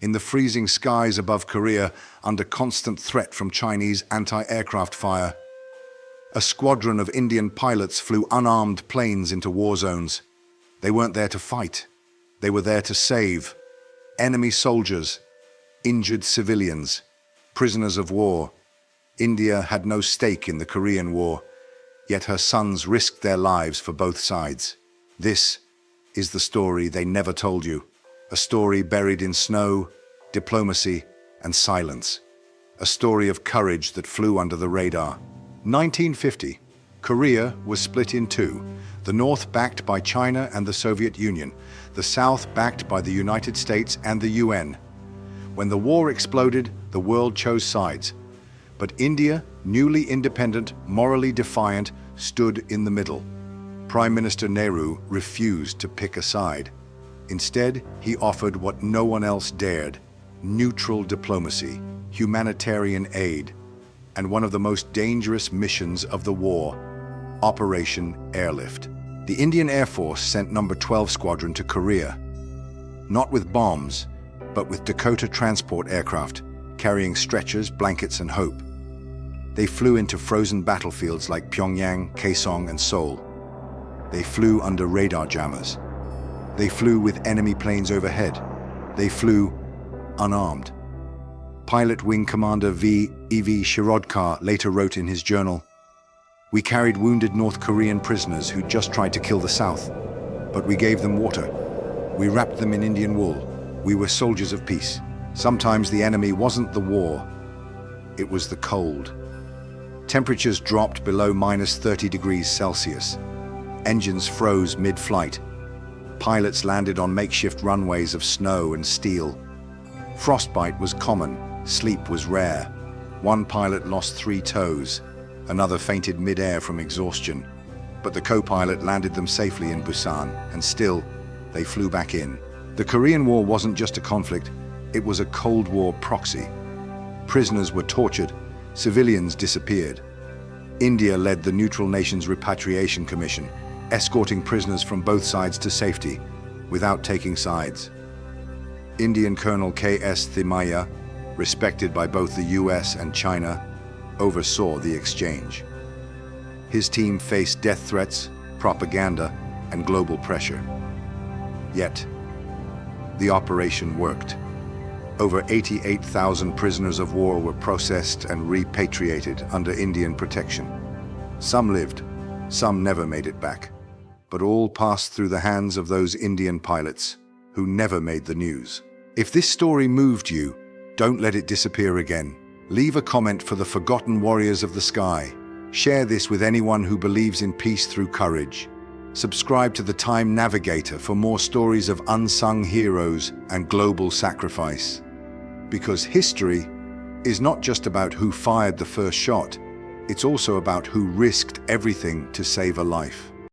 in the freezing skies above Korea, under constant threat from Chinese anti-aircraft fire. A squadron of Indian pilots flew unarmed planes into war zones. They weren't there to fight. They were there to save enemy soldiers, injured civilians, prisoners of war. India had no stake in the Korean War, yet her sons risked their lives for both sides. This is the story they never told you. A story buried in snow, diplomacy, and silence. A story of courage that flew under the radar. 1950. Korea was split in two. The North backed by China and the Soviet Union. The South backed by the United States and the UN. When the war exploded, the world chose sides. But India, newly independent, morally defiant, stood in the middle. Prime Minister Nehru refused to pick a side. Instead, he offered what no one else dared: neutral diplomacy, humanitarian aid, and one of the most dangerous missions of the war, Operation Airlift. The Indian Air Force sent No. 12 Squadron to Korea, not with bombs, but with Dakota transport aircraft, carrying stretchers, blankets, and hope. They flew into frozen battlefields like Pyongyang, Kaesong, and Seoul. They flew under radar jammers. They flew with enemy planes overhead. They flew unarmed. Pilot Wing Commander V.E.V. Shirodkar later wrote in his journal, "We carried wounded North Korean prisoners who just tried to kill the South, but we gave them water. We wrapped them in Indian wool. We were soldiers of peace." Sometimes the enemy wasn't the war, it was the cold. Temperatures dropped below -30 degrees Celsius. Engines froze mid-flight. Pilots landed on makeshift runways of snow and steel. Frostbite was common, sleep was rare. One pilot lost 3 toes. Another fainted mid-air from exhaustion. But the co-pilot landed them safely in Busan, and still, they flew back in. The Korean War wasn't just a conflict, it was a Cold War proxy. Prisoners were tortured, civilians disappeared. India led the Neutral Nations Repatriation Commission, escorting prisoners from both sides to safety, without taking sides. Indian Colonel K.S. Thimaiya, respected by both the US and China, oversaw the exchange. His team faced death threats, propaganda, and global pressure. Yet, the operation worked. Over 88,000 prisoners of war were processed and repatriated under Indian protection. Some lived, some never made it back, but all passed through the hands of those Indian pilots who never made the news. If this story moved you, don't let it disappear again. Leave a comment for the forgotten warriors of the sky. Share this with anyone who believes in peace through courage. Subscribe to the Time Navigator for more stories of unsung heroes and global sacrifice. Because history is not just about who fired the first shot, it's also about who risked everything to save a life.